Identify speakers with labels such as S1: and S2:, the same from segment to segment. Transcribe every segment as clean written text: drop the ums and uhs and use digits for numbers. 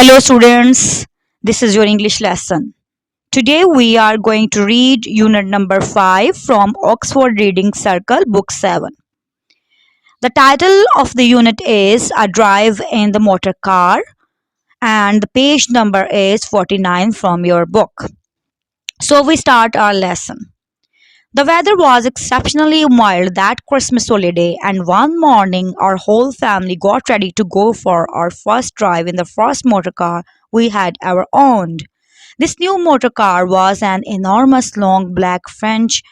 S1: Hello, students. This is your English lesson. Today we are going to read unit number 5 from Oxford Reading Circle, book 7. The title of the unit is A Drive in the Motor Car, and the page number is 49 from your book. So we start our lesson. The weather was exceptionally mild that Christmas holiday, and one morning our whole family got ready to go for our first drive in the first motor car we had ever owned. This new motor car was an enormous long black French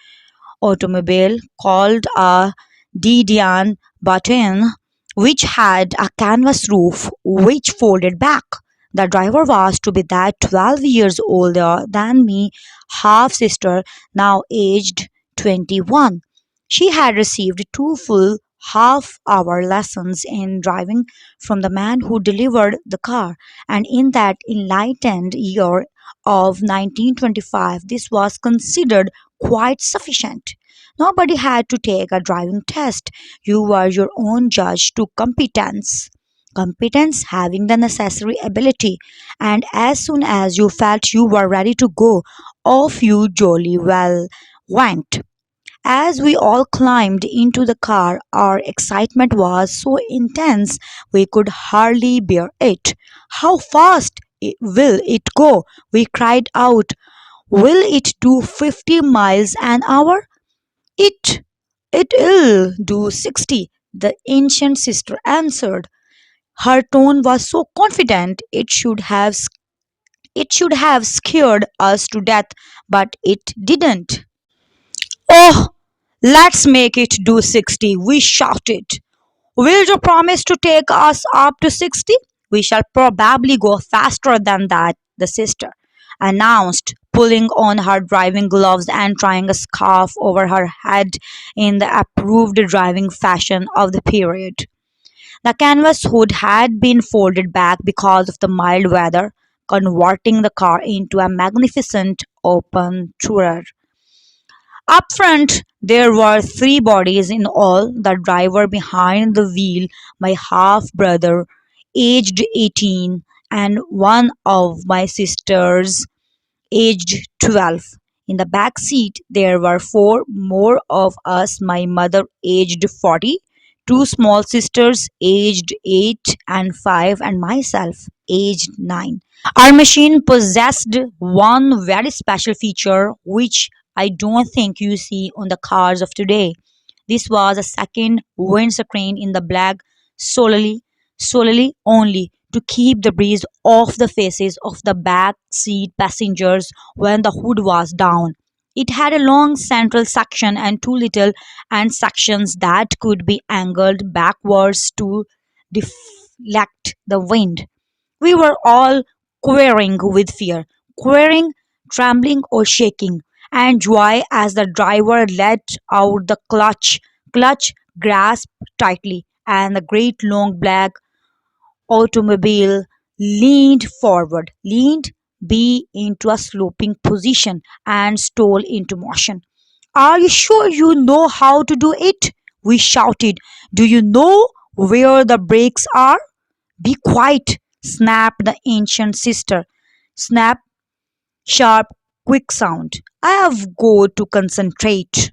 S1: automobile called a Didion Button, which had a canvas roof which folded back. The driver was to be that 12 years older than me half sister, now aged 21. She had received two full half-hour lessons in driving from the man who delivered the car, and in that enlightened year of 1925, this was considered quite sufficient. Nobody had to take a driving test. You were your own judge to competence. Competence having the necessary ability, and as soon as you felt you were ready to go, off you jolly well went. As we all climbed into the car, our excitement was so intense we could hardly bear it. How fast will it go? We cried out. Will it do 50 miles an hour? It it'll do 60, the ancient sister answered. Her tone was so confident it should have scared us to death, but it didn't. Oh, let's make it do 60, we shouted. Will you promise to take us up to 60? We shall probably go faster than that, the sister announced, pulling on her driving gloves and tying a scarf over her head in the approved driving fashion of the period. The canvas hood had been folded back because of the mild weather, converting the car into a magnificent open tourer. Up front, there were three bodies in all, the driver behind the wheel, my half brother, aged 18, and one of my sisters, aged 12. In the back seat, there were four more of us, my mother, aged 40, two small sisters, aged 8 and 5, and myself, aged 9. Our machine possessed one very special feature which I don't think you see on the cars of today. This was a second windscreen in the black solely only to keep the breeze off the faces of the back seat passengers when the hood was down. It had a long central section and two little end sections that could be angled backwards to deflect the wind. We were all quivering with fear, quivering, trembling, or shaking, and joy as the driver let out the clutch. Clutch grasped tightly, and the great long black automobile leaned B into a sloping position, and stole into motion. Are you sure you know how to do it? We shouted. Do you know where the brakes are? Be quiet, snapped the ancient sister. Snap, sharp, quick sound. I have got to concentrate.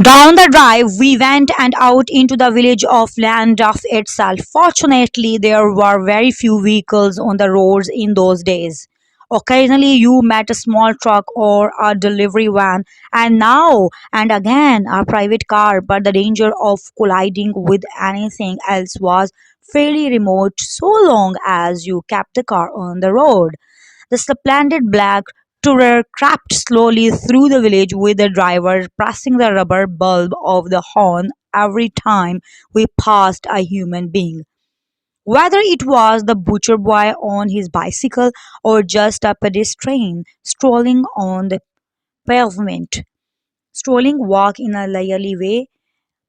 S1: Down the drive we went and out into the village of Llandaff itself. Fortunately, there were very few vehicles on the roads in those days. Occasionally, you met a small truck or a delivery van, and now and again a private car, but the danger of colliding with anything else was fairly remote so long as you kept the car on the road. The splendid black tourer crept slowly through the village with the driver pressing the rubber bulb of the horn every time we passed a human being. Whether it was the butcher boy on his bicycle or just a pedestrian strolling on the pavement, strolling walk in a leisurely way,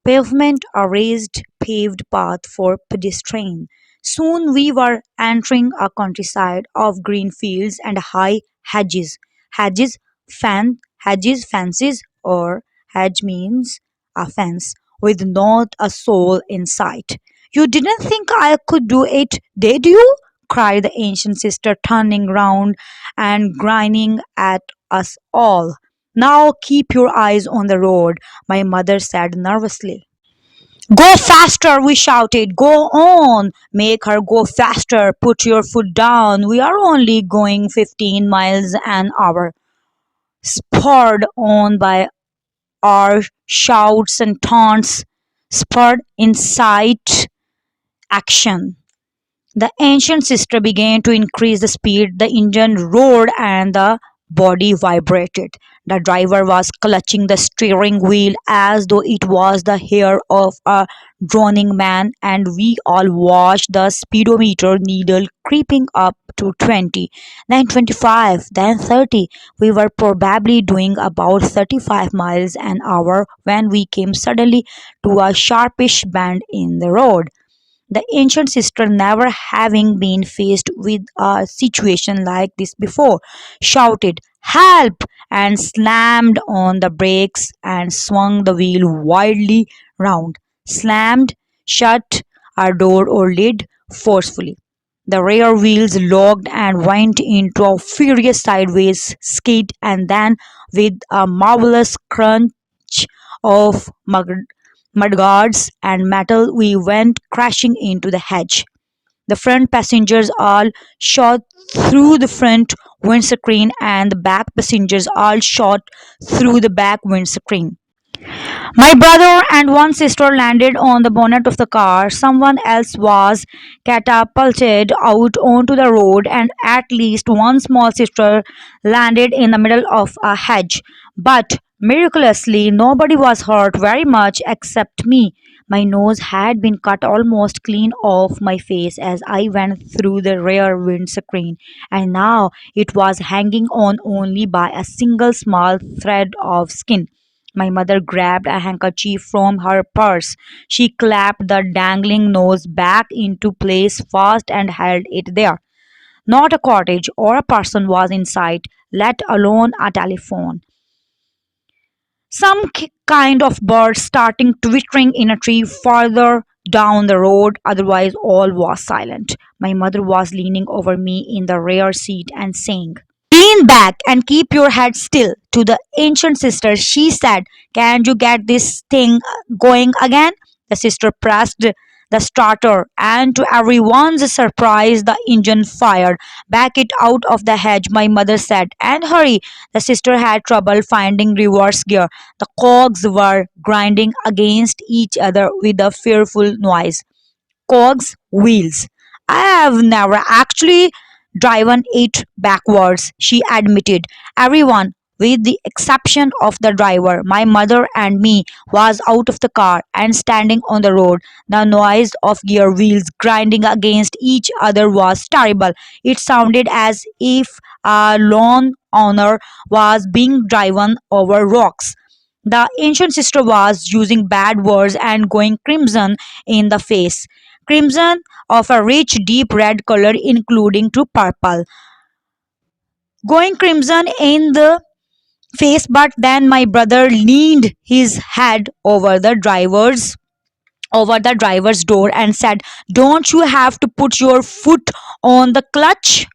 S1: pavement a raised paved path for pedestrians. Soon we were entering a countryside of green fields and high hedges. Hedges, fences, or hedge means a fence, with not a soul in sight. You didn't think I could do it, did you? cried the ancient sister, turning round and grinning at us all. Now keep your eyes on the road, my mother said nervously. Go faster, we shouted. Go on. Make her go faster. Put your foot down. We are only going 15 miles an hour. Spurred on by our shouts and taunts, spurred incite action. The ancient sister began to increase the speed. The engine roared and the body vibrated. The driver was clutching the steering wheel as though it was the hair of a drowning man, and we all watched the speedometer needle creeping up to 20, then 25, then 30. We were probably doing about 35 miles an hour when we came suddenly to a sharpish bend in the road. The ancient sister, never having been faced with a situation like this before, shouted, Help! And slammed on the brakes and swung the wheel wildly round, slammed shut our door or lid forcefully. The rear wheels locked and went into a furious sideways skid, and then, with a marvelous crunch of mudguards and metal, we went crashing into the hedge. The front passengers all shot through the front windscreen, and the back passengers all shot through the back windscreen. My brother and one sister landed on the bonnet of the car. Someone else was catapulted out onto the road, and at least one small sister landed in the middle of a hedge. But miraculously, nobody was hurt very much except me. My nose had been cut almost clean off my face as I went through the rear windscreen, and now it was hanging on only by a single small thread of skin. My mother grabbed a handkerchief from her purse. She clapped the dangling nose back into place fast and held it there. Not a cottage or a person was in sight, let alone a telephone. Some kind of bird starting twittering in a tree farther down the road, otherwise, all was silent. My mother was leaning over me in the rear seat and saying, Lean back and keep your head still. To the ancient sister, she said, Can you get this thing going again? The sister pressed the starter, and to everyone's surprise, the engine fired. Back it out of the hedge, my mother said, and hurry. The sister had trouble finding reverse gear. The cogs were grinding against each other with a fearful noise. Cogs, wheels. I have never actually driven it backwards, she admitted. Everyone, with the exception of the driver, my mother and me, was out of the car and standing on the road. The noise of gear wheels grinding against each other was terrible. It sounded as if a lawn owner was being driven over rocks. The ancient sister was using bad words and going crimson in the face. Crimson of a rich deep red color including to purple. Going crimson in the face, but then my brother leaned his head over the driver's door and said, Don't you have to put your foot on the clutch?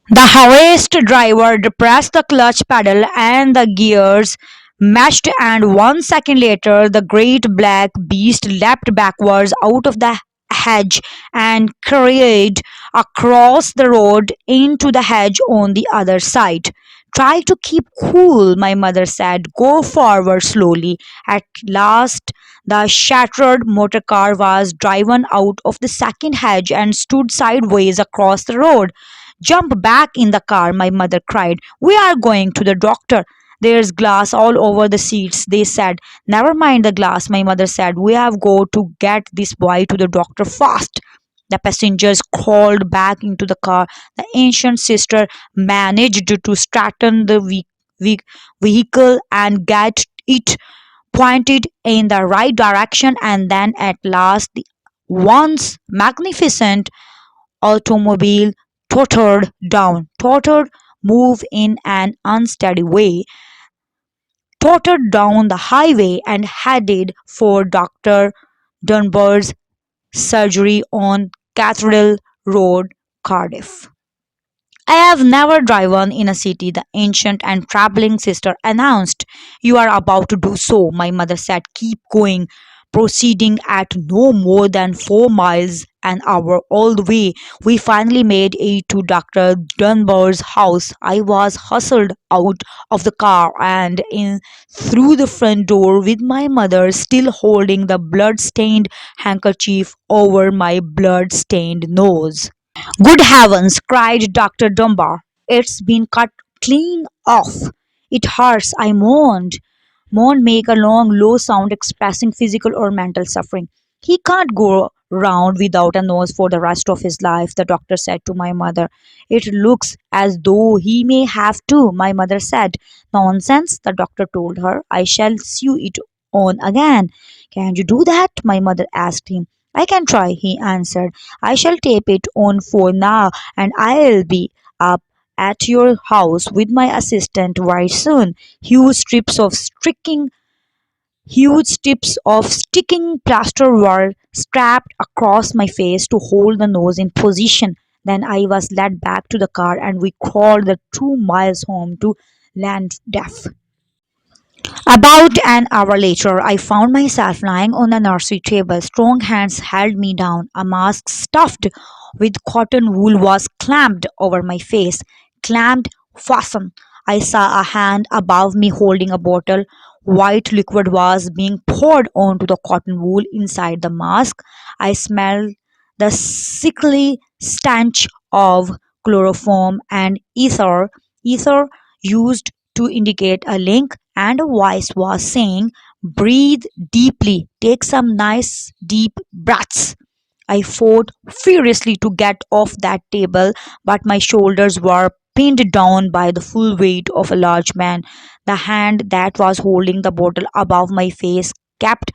S1: The harassed driver depressed the clutch pedal and the gears meshed, and 1 second later, the great black beast leapt backwards out of the hedge and carried across the road into the hedge on the other side. Try to keep cool, my mother said. Go forward slowly. At last, the shattered motor car was driven out of the second hedge and stood sideways across the road. Jump back in the car, my mother cried. We are going to the doctor. There's glass all over the seats, they said. Never mind the glass, my mother said. We have got to get this boy to the doctor fast. The passengers crawled back into the car. The ancient sister managed to straighten the vehicle and get it pointed in the right direction, and then at last the once magnificent automobile tottered, moved in an unsteady way, tottered down the highway and headed for Dr. Dunbar's surgery on Cathedral Road Cardiff. I have never driven in a city, the ancient and traveling sister announced. You are about to do so, my mother said. Keep going, proceeding at no more than 4 miles an hour all the way. We finally made it to Dr. Dunbar's house. I was hustled out of the car and in through the front door with my mother still holding the blood-stained handkerchief over my blood-stained nose. Good heavens, cried Dr. Dunbar. It's been cut clean off. It hurts, I moaned. Moan make a long, low sound expressing physical or mental suffering. He can't go round without a nose for the rest of his life, the doctor said to my mother. It looks as though he may have to, my mother said. Nonsense, the doctor told her. I shall sew it on again. Can you do that? My mother asked him. I can try, he answered. I shall tape it on for now, and I'll be up at your house with my assistant very soon. Huge strips of sticking Huge strips of sticking plaster were strapped across my face to hold the nose in position. Then I was led back to the car and we crawled the 2 miles home to Landdeaf. About an hour later, I found myself lying on the nursery table. Strong hands held me down. A mask stuffed with cotton wool was clamped over my face. Clamped, fastened. I saw a hand above me holding a bottle. White liquid was being poured onto the cotton wool inside the mask. I smelled the sickly stench of chloroform and ether. Ether used to indicate a link, and a voice was saying, breathe deeply, take some nice deep breaths. I fought furiously to get off that table, but my shoulders were pinned down by the full weight of a large man. The hand that was holding the bottle above my face kept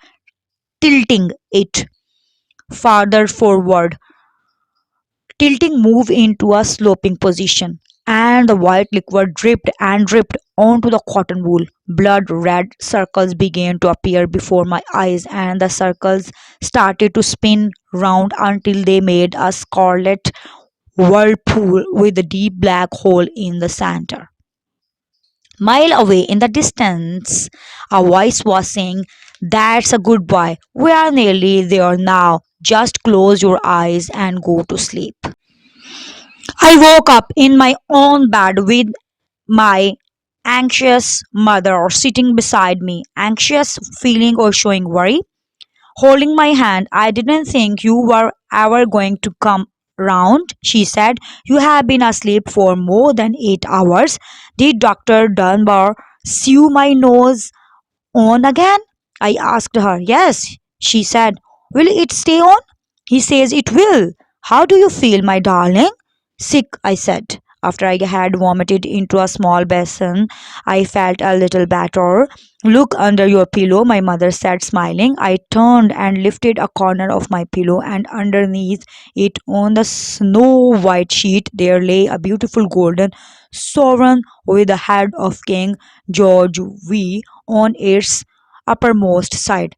S1: tilting it farther forward, tilting move into a sloping position, and the white liquid dripped and dripped onto the cotton wool. Blood red circles began to appear before my eyes, and the circles started to spin round until they made a scarlet whirlpool with a deep black hole in the center. Mile away in the distance, a voice was saying, that's a good boy. We are nearly there now. Just close your eyes and go to sleep. I woke up in my own bed with my anxious mother sitting beside me, anxious, feeling or showing worry, holding my hand. I didn't think you were ever going to come round, she said. You have been asleep for more than 8 hours. Did Dr. Dunbar sew my nose on again? I asked her. Yes, she said. Will it stay on? He says it will. How do you feel, my darling? Sick, I said. After I had vomited into a small basin, I felt a little better. Look under your pillow, my mother said, smiling. I turned and lifted a corner of my pillow, and underneath it, on the snow white sheet, there lay a beautiful golden sovereign with the head of King George V on its uppermost side.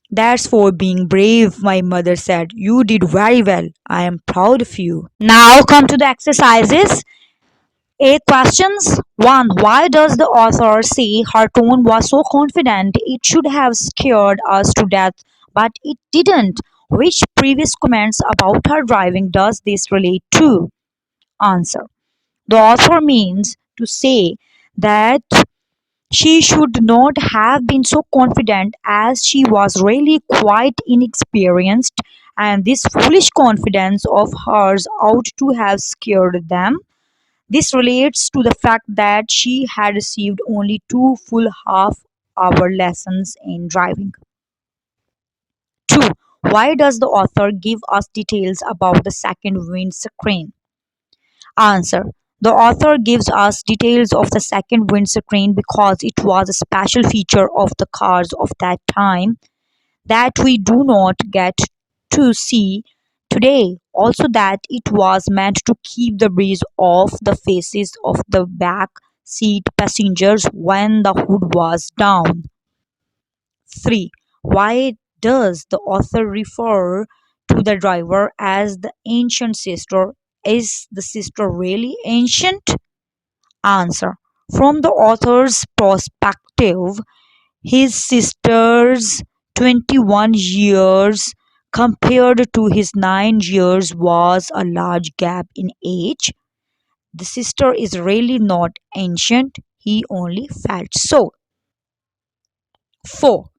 S1: That's for being brave, my mother said. You did very well. I am proud of you. Now come to the exercises. A questions 1. Why does the author say her tone was so confident it should have scared us to death, but it didn't? Which previous comments about her driving does this relate to? Answer. The author means to say that she should not have been so confident as she was really quite inexperienced, and this foolish confidence of hers ought to have scared them. This relates to the fact that she had received only 2 full half-hour lessons in driving. 2. Why does the author give us details about the second windscreen? Answer. The author gives us details of the second windscreen because it was a special feature of the cars of that time that we do not get to see today. Also, that it was meant to keep the breeze off the faces of the back seat passengers when the hood was down. 3. Why does the author refer to the driver as the ancient sister? Is the sister really ancient? Answer. From the author's perspective, his sister's 21 years compared to his 9 years was a large gap in age. The sister is really not ancient, he only felt so. 4.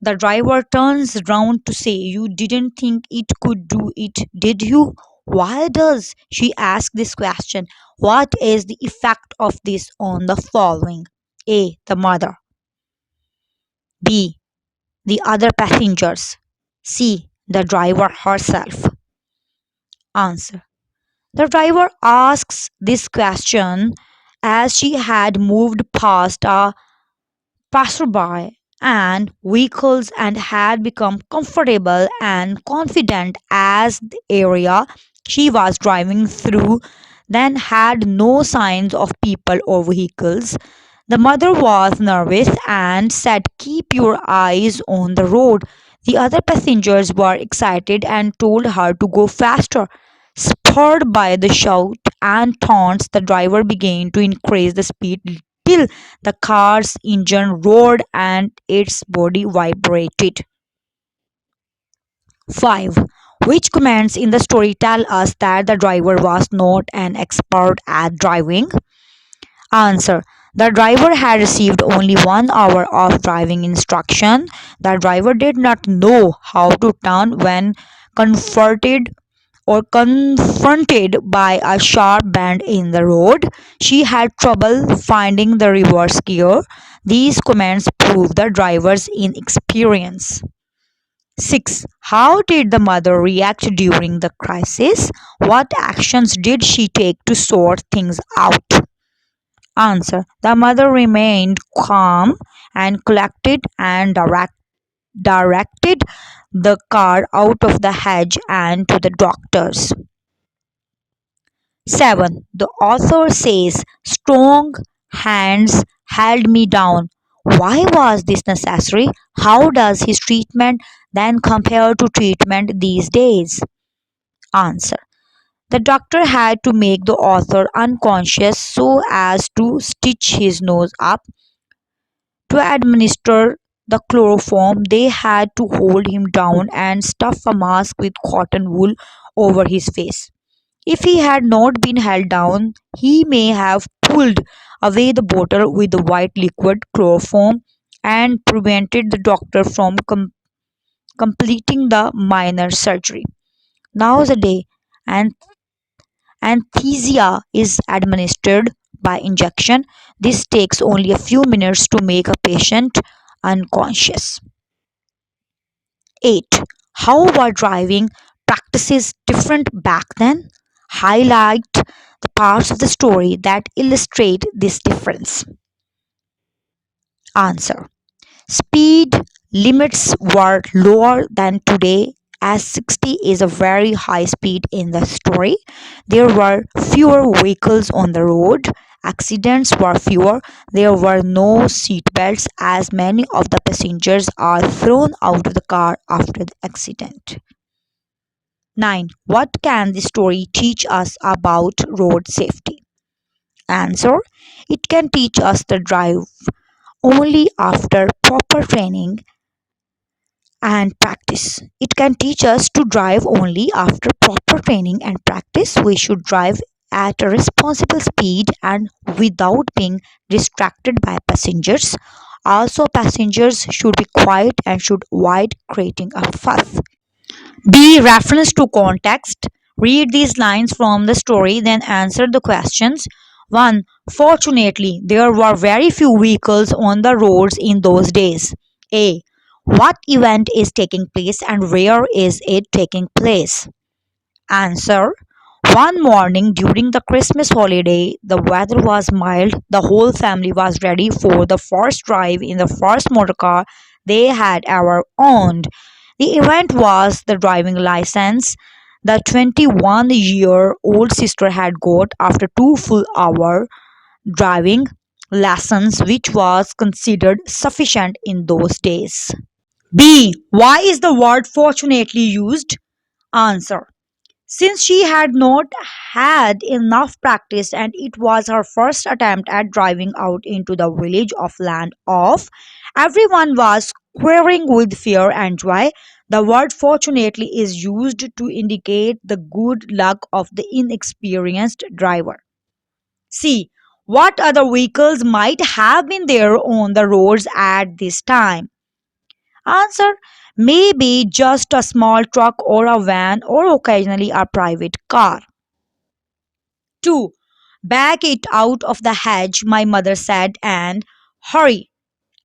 S1: The driver turns round to say, "You didn't think it could do it, did you?" Why does she ask this question? What is the effect of this on the following? A. The mother. B. The other passengers. C. The driver herself. Answer. The driver asks this question as she had moved past a passerby and vehicles and had become comfortable and confident as the area she was driving through then had no signs of people or vehicles. The mother was nervous and said, "Keep your eyes on the road." The other passengers were excited and told her to go faster. Spurred by the shout and taunts, the driver began to increase the speed till the car's engine roared and its body vibrated. 5. Which comments in the story tell us that the driver was not an expert at driving? Answer. The driver had received only 1 hour of driving instruction. The driver did not know how to turn when confronted by a sharp bend in the road. She had trouble finding the reverse gear. These comments prove the driver's inexperience. 6. How did the mother react during the crisis? What actions did she take to sort things out? Answer. The mother remained calm and collected and directed the car out of the hedge and to the doctors. 7. The author says, "Strong hands held me down." Why was this necessary? How does his treatment then compare to treatment these days? Answer. The doctor had to make the author unconscious so as to stitch his nose up. To administer the chloroform, they had to hold him down and stuff a mask with cotton wool over his face. If he had not been held down, he may have pulled away the bottle with the white liquid chloroform and prevented the doctor from completing the minor surgery. Nowadays, an anesthesia is administered by injection. This takes only a few minutes to make a patient unconscious. 8. How were driving practices different back then? Highlight the parts of the story that illustrate this difference. Answer. Speed limits were lower than today, as 60 is a very high speed in the story. There were fewer vehicles on the road. Accidents were fewer. There were no seat belts, as many of the passengers are thrown out of the car after the accident. 9. What can the story teach us about road safety? Answer. It can teach us to drive only after proper training and practice. It can teach us to drive only after proper training and practice. We should drive at a responsible speed and without being distracted by passengers. Also, passengers should be quiet and should avoid creating a fuss. B. Reference to context. Read these lines from the story, then answer the questions. 1. Fortunately, there were very few vehicles on the roads in those days. A. What event is taking place and where is it taking place? Answer. One morning during the Christmas holiday, the weather was mild. The whole family was ready for the first drive in the first motor car they had ever owned. The event was the driving license the 21-year-old sister had got after 2 full hour driving lessons, which was considered sufficient in those days. B. Why is the word fortunately used? Answer. Since she had not had enough practice and it was her first attempt at driving out into the village of land off, everyone was quivering with fear and joy. The word fortunately is used to indicate the good luck of the inexperienced driver. See, what other vehicles might have been there on the roads at this time? Answer: maybe just a small truck or a van or occasionally a private car. 2. Back it out of the hedge, my mother said, and hurry.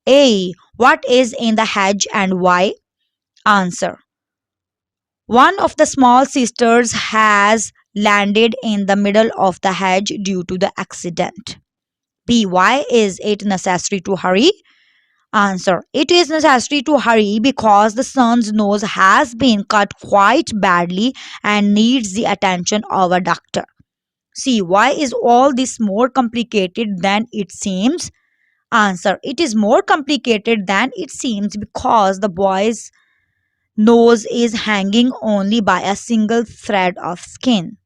S1: A. What is in the hedge and why? Answer: one of the small sisters has landed in the middle of the hedge due to the accident. B. Why is it necessary to hurry? Answer: it is necessary to hurry because the son's nose has been cut quite badly and needs the attention of a doctor. See, why is all this more complicated than it seems? Answer: it is more complicated than it seems because the boy's nose is hanging only by a single thread of skin.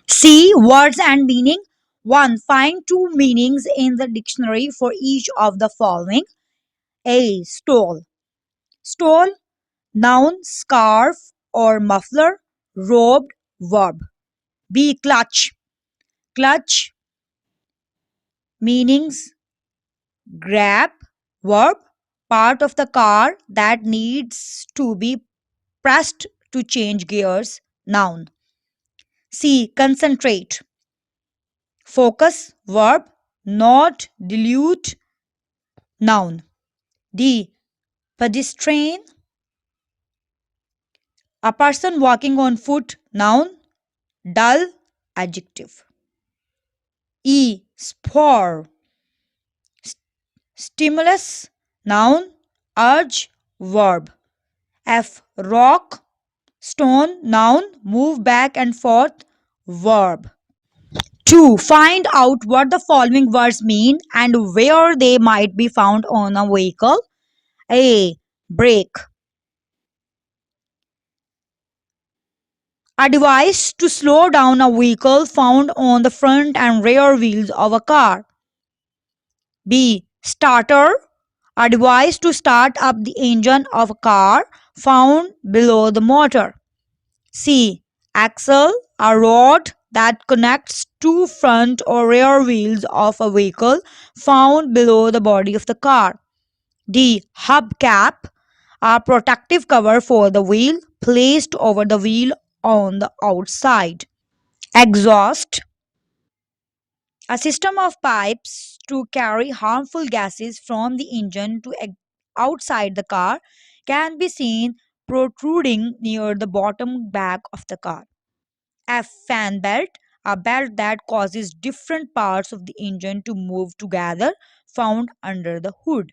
S1: See, words and meaning. 1. Find two meanings in the dictionary for each of the following. A. Stole. Stole, noun, scarf or muffler. Robbed, verb. B. Clutch. Clutch, meanings grab, verb, part of the car that needs to be pressed to change gears, noun. C. Concentrate, focus, verb, not dilute, noun. D. Pedestrian, a person walking on foot, noun. Dull, adjective. E. Spore, stimulus, noun. Urge, verb. F. Rock, stone, noun. Move back and forth, verb. 2. Find out what the following words mean and where they might be found on a vehicle. A. Brake, a device to slow down a vehicle found on the front and rear wheels of a car. B. Starter, a device to start up the engine of a car found below the motor. C. Axle, a rod that connects two front or rear wheels of a vehicle found below the body of the car. D. Hubcap, a protective cover for the wheel placed over the wheel on the outside. Exhaust, a system of pipes to carry harmful gases from the engine to outside the car, can be seen protruding near the bottom back of the car. F. Fan belt, a belt that causes different parts of the engine to move together, found under the hood.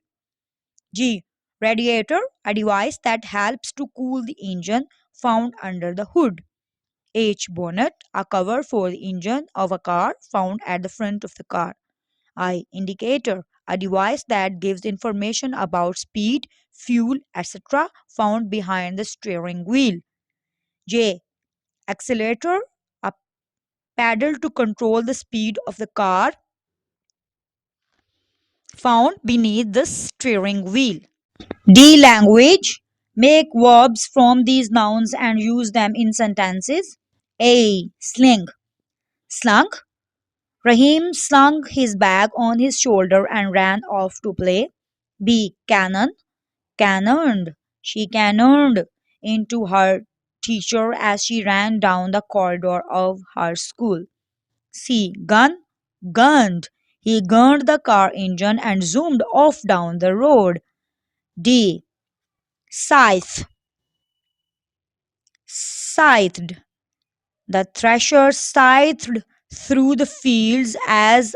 S1: G. Radiator, a device that helps to cool the engine, found under the hood. H. Bonnet, a cover for the engine of a car found at the front of the car. I. Indicator, a device that gives information about speed, fuel, etc., found behind the steering wheel. J. Accelerator, a pedal to control the speed of the car found beneath the steering wheel. D. Language. Make verbs from these nouns and use them in sentences. A. Sling. Slunk. Rahim slung his bag on his shoulder and ran off to play. B. Cannon. Cannoned. She cannoned into her teacher as she ran down the corridor of her school. C. Gun. Gunned. He gunned the car engine and zoomed off down the road. D. Scythe. Scythed. The thresher scythed through the fields as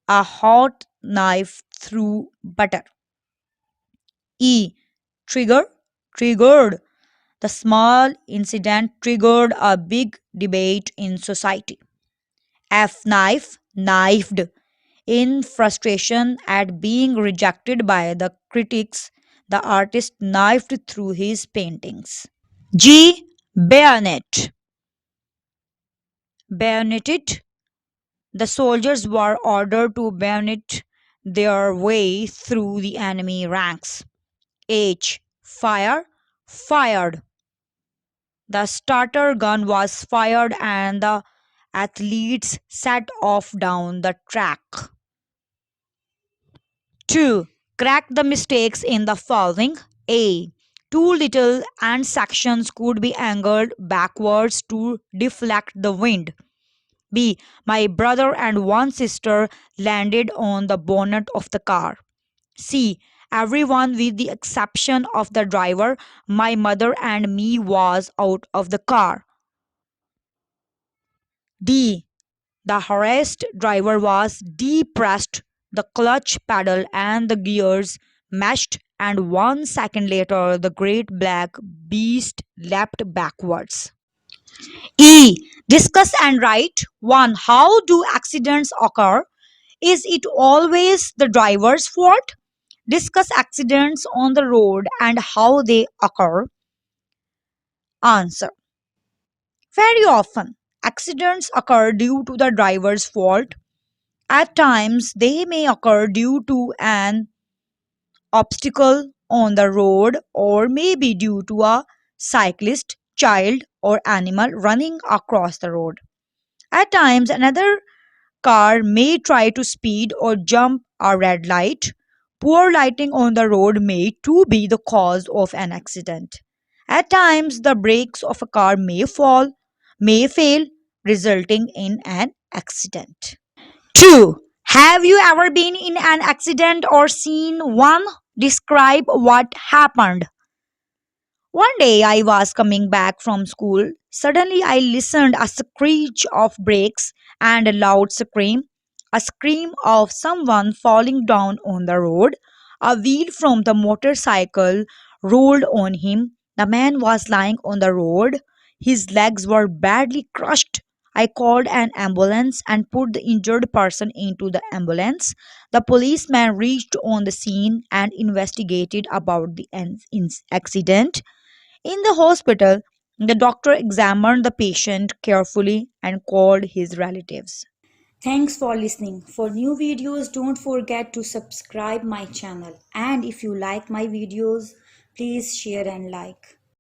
S1: a hot knife through butter. E. Trigger. Triggered. The small incident triggered a big debate in society. F. Knife. Knifed. In frustration at being rejected by the critics, the artist knifed through his paintings. G. Bayonet. bayoneted. The soldiers were ordered to bayonet their way through the enemy ranks. H. Fire. Fired. The starter gun was fired and the athletes set off down the track. 2. Correct the mistakes in the following. A. Too little and sections could be angled backwards to deflect the wind. B. My brother and one sister landed on the bonnet of the car. C. Everyone with the exception of the driver, my mother and me was out of the car. D. The harassed driver was depressed the clutch pedal and the gears meshed, and 1 second later the great black beast leapt backwards. E. Discuss and write. 1. How do accidents occur? Is it always the driver's fault? Discuss accidents on the road and how they occur. Answer. Very often, accidents occur due to the driver's fault. At times, they may occur due to an obstacle on the road or maybe due to a cyclist, child, or animal running across the road. At times, another car may try to speed or jump a red light. Poor lighting on the road may too be the cause of an accident. At times, the brakes of a car may fail, resulting in an accident. 2. Have you ever been in an accident or seen one? Describe what happened. One day I was coming back from school. Suddenly I listened a screech of brakes and a loud scream. A scream of someone falling down on the road. A wheel from the motorcycle rolled on him. The man was lying on the road. His legs were badly crushed. I called an ambulance and put the injured person into the ambulance. The policeman reached on the scene and investigated about the accident. In the hospital, the doctor examined the patient carefully and called his relatives. Thanks for listening. For new videos, don't forget to subscribe my channel. And if you like my videos, please share and like.